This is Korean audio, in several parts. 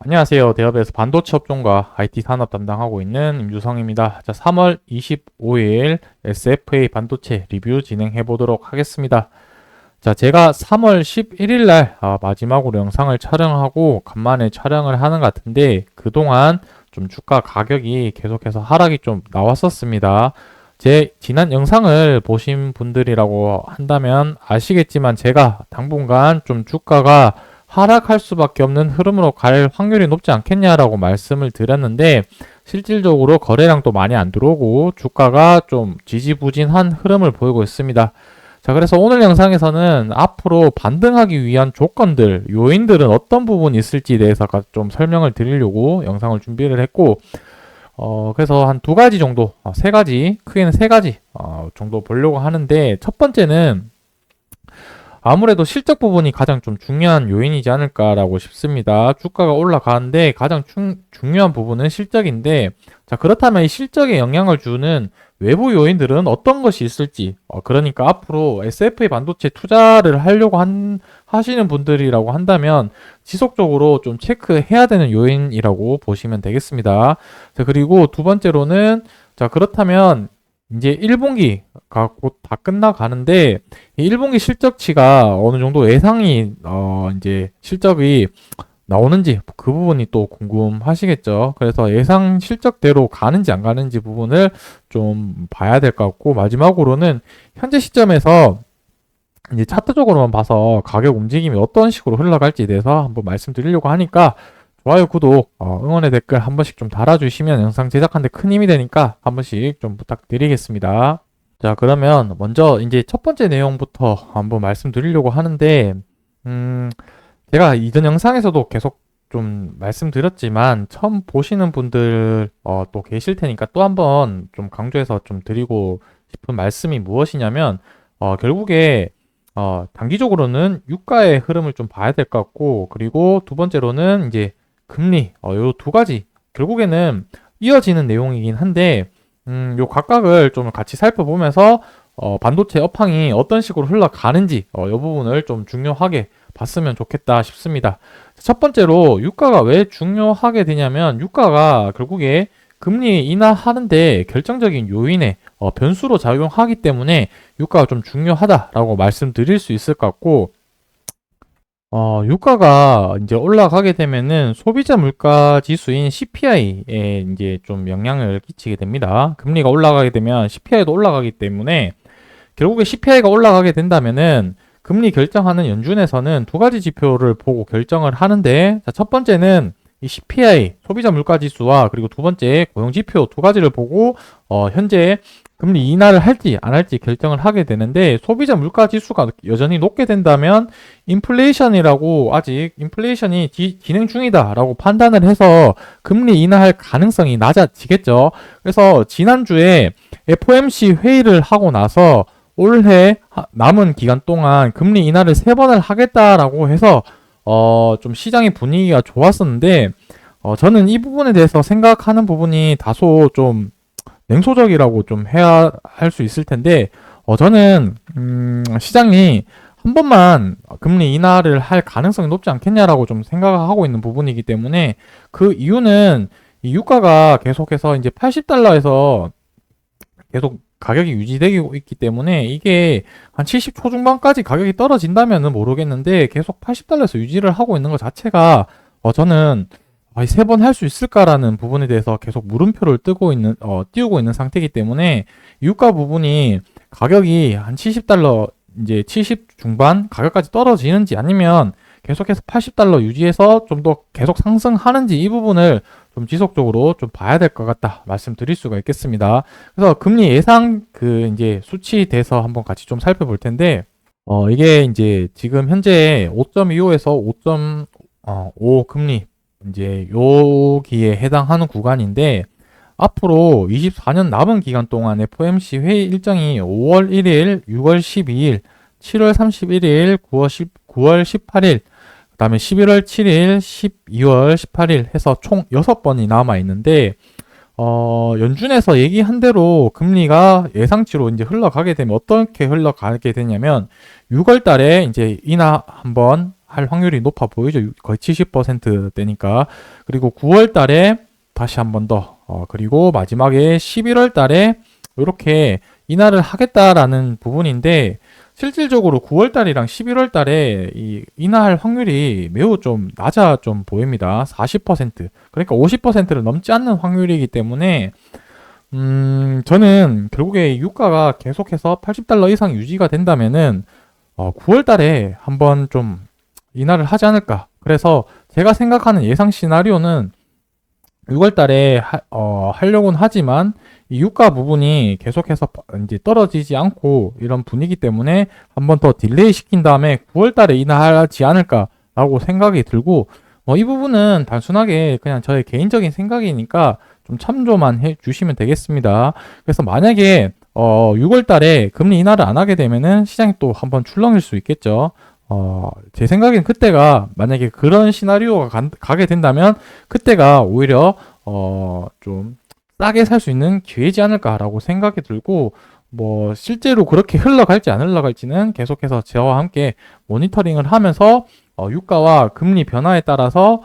안녕하세요. 대업에서 반도체 업종과 IT 산업 담당하고 있는 임주성입니다. 자, 3월 25일 SFA 반도체 리뷰 진행해 보도록 하겠습니다. 자, 제가 3월 11일 날 마지막으로 영상을 촬영하고 간만에 촬영을 하는 것 같은데 그동안 좀 주가 가격이 계속해서 하락이 좀 나왔었습니다. 제 지난 영상을 보신 분들이라고 한다면 아시겠지만 제가 당분간 좀 주가가 하락할 수밖에 없는 흐름으로 갈 확률이 높지 않겠냐라고 말씀을 드렸는데 실질적으로 거래량도 많이 안 들어오고 주가가 좀 지지부진한 흐름을 보이고 있습니다. 자, 그래서 오늘 영상에서는 앞으로 반등하기 위한 조건들, 요인들은 어떤 부분이 있을지에 대해서 좀 설명을 드리려고 영상을 준비를 했고, 그래서 한 두 가지 정도, 세 가지, 크게는 세 가지 정도 보려고 하는데, 첫 번째는 아무래도 실적 부분이 가장 좀 중요한 요인이지 않을까라고 싶습니다. 주가가 올라가는데 가장 중요한 부분은 실적인데, 자, 그렇다면 이 실적에 영향을 주는 외부 요인들은 어떤 것이 있을지, 그러니까 앞으로 SFA 반도체 투자를 하려고 하시는 분들이라고 한다면 지속적으로 좀 체크해야 되는 요인이라고 보시면 되겠습니다. 자, 그리고 두 번째로는, 자, 그렇다면 이제 1분기가 곧 다 끝나가는데 이 1분기 실적치가 어느 정도 예상이 이제 실적이 나오는지 그 부분이 또 궁금하시겠죠. 그래서 예상 실적대로 가는지 안 가는지 부분을 좀 봐야 될 것 같고, 마지막으로는 현재 시점에서 이제 차트적으로만 봐서 가격 움직임이 어떤 식으로 흘러갈지에 대해서 한번 말씀드리려고 하니까 좋아요, 구독, 응원의 댓글 한 번씩 좀 달아주시면 영상 제작하는데 큰 힘이 되니까 한 번씩 좀 부탁드리겠습니다. 자, 그러면 먼저 이제 첫 번째 내용부터 한번 말씀드리려고 하는데, 제가 이전 영상에서도 계속 좀 말씀드렸지만 처음 보시는 분들 또 계실 테니까 또 한번 좀 강조해서 좀 드리고 싶은 말씀이 무엇이냐면, 결국에 단기적으로는 유가의 흐름을 좀 봐야 될 것 같고, 그리고 두 번째로는 이제 금리, 요 두 가지 결국에는 이어지는 내용이긴 한데, 요 각각을 좀 같이 살펴보면서 반도체 업황이 어떤 식으로 흘러가는지 요 부분을 좀 중요하게 봤으면 좋겠다 싶습니다. 첫 번째로 유가가 왜 중요하게 되냐면, 유가가 결국에 금리 인하하는데 결정적인 요인의 변수로 작용하기 때문에 유가가 좀 중요하다라고 말씀드릴 수 있을 것 같고, 유가가 이제 올라가게 되면은 소비자 물가 지수인 CPI에 이제 좀 영향을 끼치게 됩니다. 금리가 올라가게 되면 CPI도 올라가기 때문에 결국에 CPI가 올라가게 된다면은 금리 결정하는 연준에서는 두 가지 지표를 보고 결정을 하는데, 자, 첫 번째는 이 CPI, 소비자 물가 지수와 그리고 두 번째 고용 지표 두 가지를 보고 현재 금리 인하를 할지 안 할지 결정을 하게 되는데, 소비자 물가 지수가 여전히 높게 된다면 인플레이션이라고, 아직 인플레이션이 진행 중이다라고 판단을 해서 금리 인하할 가능성이 낮아지겠죠. 그래서 지난주에 FOMC 회의를 하고 나서 올해 남은 기간 동안 금리 인하를 세 번을 하겠다라고 해서 좀 시장의 분위기가 좋았었는데, 저는 이 부분에 대해서 생각하는 부분이 다소 좀 냉소적이라고 좀 해야 할 수 있을 텐데, 저는 시장이 한 번만 금리 인하를 할 가능성이 높지 않겠냐라고 좀 생각하고 있는 부분이기 때문에, 그 이유는 이 유가가 계속해서 이제 80달러에서 계속 가격이 유지되고 있기 때문에, 이게 한 70 초중반까지 가격이 떨어진다면은 모르겠는데 계속 80달러에서 유지를 하고 있는 것 자체가 저는 세 번 할 수 있을까라는 부분에 대해서 계속 물음표를 띄우고 있는 상태이기 때문에, 유가 부분이 가격이 한 70달러, 이제 70 중반 가격까지 떨어지는지 아니면 계속해서 80달러 유지해서 좀 더 계속 상승하는지, 이 부분을 좀 지속적으로 좀 봐야 될 것 같다 말씀드릴 수가 있겠습니다. 그래서 금리 예상 그 이제 수치 돼서 한번 같이 좀 살펴볼 텐데, 이게 이제 지금 현재 5.25에서 5.5 금리 이제 여기에 해당하는 구간인데, 앞으로 24년 남은 기간 동안 FOMC 회의 일정이 5월 1일, 6월 12일, 7월 31일, 9월 18일, 그 다음에 11월 7일, 12월 18일 해서 총 6번이 남아 있는데, 연준에서 얘기한 대로 금리가 예상치로 이제 흘러가게 되면 어떻게 흘러가게 되냐면, 6월 달에 이제 인하 한번 인하할 확률이 높아 보이죠. 거의 70%대니까. 그리고 9월 달에 다시 한 번 더, 그리고 마지막에 11월 달에 이렇게 인하를 하겠다라는 부분인데, 실질적으로 9월 달이랑 11월 달에 이 인하할 확률이 매우 좀 낮아 좀 보입니다. 40%. 그러니까 50%를 넘지 않는 확률이기 때문에, 저는 결국에 유가가 계속해서 80달러 이상 유지가 된다면은, 9월 달에 한번 좀 인하를 하지 않을까. 그래서 제가 생각하는 예상 시나리오는 6월 달에 하려고는 하지만 이 유가 부분이 계속해서 이제 떨어지지 않고 이런 분위기 때문에 한번 더 딜레이 시킨 다음에 9월 달에 인하하지 않을까라고 생각이 들고, 이 부분은 단순하게 그냥 저의 개인적인 생각이니까 좀 참조만 해 주시면 되겠습니다. 그래서 만약에 6월 달에 금리 인하를 안 하게 되면은 시장이 또 한번 출렁일 수 있겠죠. 제 생각엔 그때가 만약에 그런 시나리오가 가게 된다면 그때가 오히려 좀 싸게 살 수 있는 기회지 않을까라고 생각이 들고, 뭐 실제로 그렇게 흘러갈지 안 흘러갈지는 계속해서 저와 함께 모니터링을 하면서 유가와 금리 변화에 따라서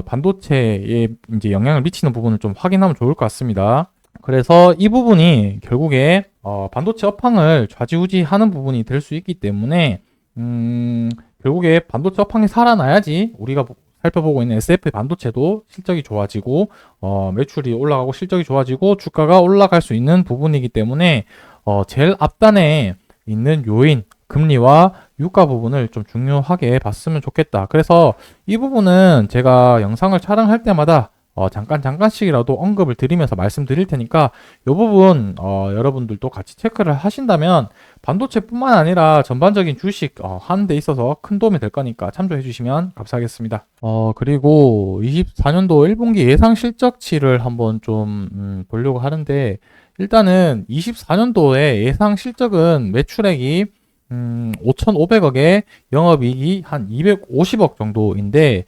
반도체에 이제 영향을 미치는 부분을 좀 확인하면 좋을 것 같습니다. 그래서 이 부분이 결국에 반도체 업황을 좌지우지하는 부분이 될 수 있기 때문에, 결국에 반도체 업황이 살아나야지 우리가 살펴보고 있는 SF 반도체도 실적이 좋아지고, 매출이 올라가고 실적이 좋아지고 주가가 올라갈 수 있는 부분이기 때문에, 제일 앞단에 있는 요인, 금리와 유가 부분을 좀 중요하게 봤으면 좋겠다. 그래서 이 부분은 제가 영상을 촬영할 때마다 잠깐씩이라도 언급을 드리면서 말씀드릴 테니까 이 부분 여러분들도 같이 체크를 하신다면 반도체뿐만 아니라 전반적인 주식 하는 데 있어서 큰 도움이 될 거니까 참조해 주시면 감사하겠습니다. 그리고 24년도 1분기 예상 실적치를 한번 좀 보려고 하는데, 일단은 24년도에 예상 실적은 매출액이 5,500억에 영업이익이 한 250억 정도인데,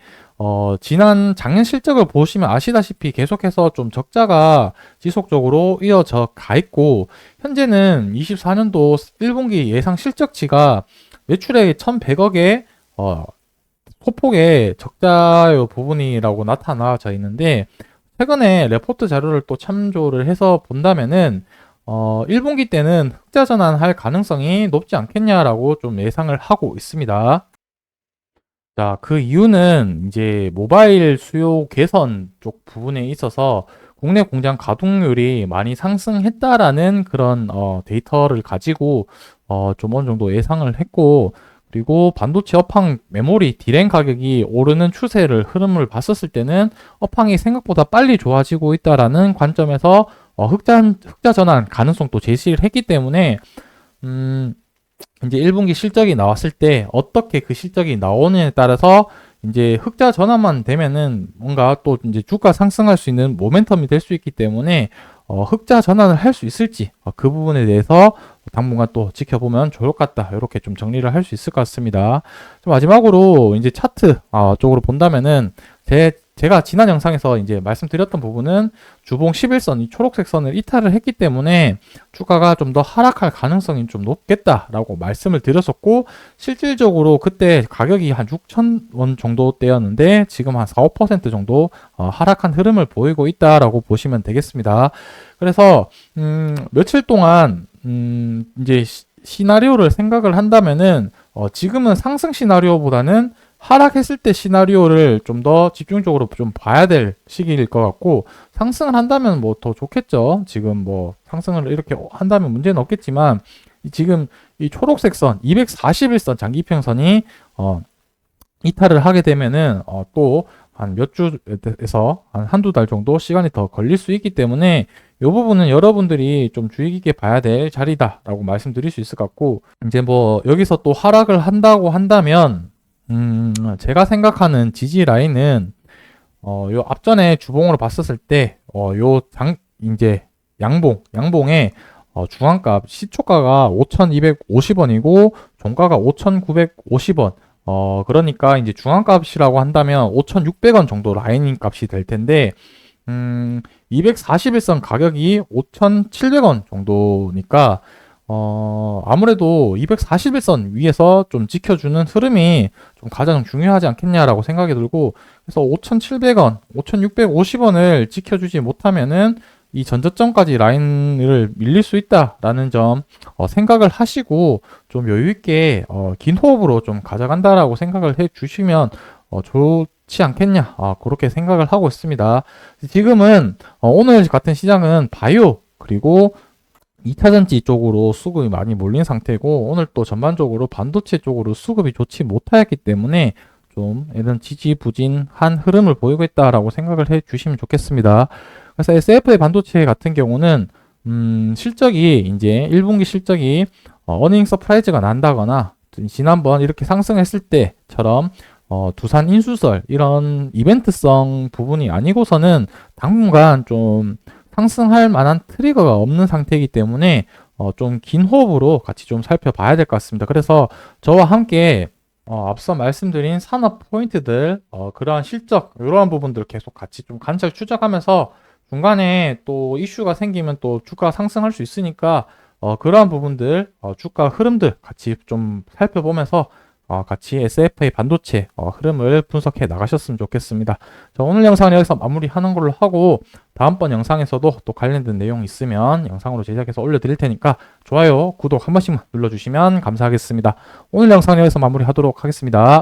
작년 실적을 보시면 아시다시피 계속해서 좀 적자가 지속적으로 이어져 가 있고, 현재는 24년도 1분기 예상 실적치가 매출액 1,100억에 소폭의 적자의 부분이라고 나타나져 있는데, 최근에 레포트 자료를 또 참조를 해서 본다면은 1분기 때는 흑자 전환할 가능성이 높지 않겠냐라고 좀 예상을 하고 있습니다. 자, 그 이유는 이제 모바일 수요 개선 쪽 부분에 있어서 국내 공장 가동률이 많이 상승했다라는 그런 데이터를 가지고 좀 어느 정도 예상을 했고, 그리고 반도체 업황 메모리 디램 가격이 오르는 추세를 흐름을 봤었을 때는 업황이 생각보다 빨리 좋아지고 있다라는 관점에서 흑자 전환 가능성도 제시를 했기 때문에, 이제 1분기 실적이 나왔을 때 어떻게 그 실적이 나오느냐에 따라서 이제 흑자 전환만 되면은 뭔가 또 이제 주가 상승할 수 있는 모멘텀이 될 수 있기 때문에 흑자 전환을 할 수 있을지 그 부분에 대해서 당분간 또 지켜보면 좋을 것 같다. 이렇게 좀 정리를 할 수 있을 것 같습니다. 마지막으로 이제 차트 쪽으로 본다면은 제가 지난 영상에서 이제 말씀드렸던 부분은 주봉 11선, 이 초록색 선을 이탈을 했기 때문에 주가가 좀 더 하락할 가능성이 좀 높겠다라고 말씀을 드렸었고, 실질적으로 그때 가격이 한 6,000원 정도대였는데 지금 한 4, 5% 정도 하락한 흐름을 보이고 있다라고 보시면 되겠습니다. 그래서 며칠 동안 이제 시나리오를 생각을 한다면은 지금은 상승 시나리오보다는 하락했을 때 시나리오를 좀 더 집중적으로 좀 봐야 될 시기일 것 같고, 상승을 한다면 뭐 더 좋겠죠. 지금 뭐 상승을 이렇게 한다면 문제는 없겠지만, 지금 이 초록색 선 241선 장기평선이 이탈을 하게 되면은 또 한 몇 주에서 한 한두 달 정도 시간이 더 걸릴 수 있기 때문에 이 부분은 여러분들이 좀 주의 깊게 봐야 될 자리다라고 말씀드릴 수 있을 것 같고, 이제 뭐 여기서 또 하락을 한다고 한다면 제가 생각하는 지지 라인은 요 앞전에 주봉으로 봤었을 때 이제 양봉의 중앙값 시초가가 5,250원이고 종가가 5,950원. 그러니까 이제 중앙값이라고 한다면 5,600원 정도 라인인 값이 될 텐데, 241선 가격이 5,700원 정도니까 아무래도 241선 위에서 좀 지켜주는 흐름이 좀 가장 중요하지 않겠냐라고 생각이 들고, 그래서 5,700원, 5,650원을 지켜주지 못하면은 이 전저점까지 라인을 밀릴 수 있다라는 점 생각을 하시고 좀 여유 있게 긴 호흡으로 좀 가져간다라고 생각을 해 주시면 좋지 않겠냐, 그렇게 생각을 하고 있습니다. 지금은 오늘 같은 시장은 바이오 그리고 2차전지 쪽으로 수급이 많이 몰린 상태고, 오늘 또 전반적으로 반도체 쪽으로 수급이 좋지 못하였기 때문에 좀 이런 지지부진한 흐름을 보이고 있다라고 생각을 해 주시면 좋겠습니다. 그래서 SFA 반도체 같은 경우는 실적이 이제 1분기 실적이 어닝 서프라이즈가 난다거나 지난번 이렇게 상승했을 때처럼 두산 인수설 이런 이벤트성 부분이 아니고서는 당분간 좀 상승할 만한 트리거가 없는 상태이기 때문에 좀 긴 호흡으로 같이 좀 살펴봐야 될 것 같습니다. 그래서 저와 함께 앞서 말씀드린 산업 포인트들, 그러한 실적, 이러한 부분들 계속 같이 좀 관찰 추적하면서 중간에 또 이슈가 생기면 또 주가 상승할 수 있으니까 그러한 부분들, 주가 흐름들 같이 좀 살펴보면서 같이 SFA 반도체 흐름을 분석해 나가셨으면 좋겠습니다. 자, 오늘 영상은 여기서 마무리하는 걸로 하고, 다음번 영상에서도 또 관련된 내용 있으면 영상으로 제작해서 올려드릴 테니까 좋아요, 구독 한 번씩만 눌러주시면 감사하겠습니다. 오늘 영상은 여기서 마무리하도록 하겠습니다.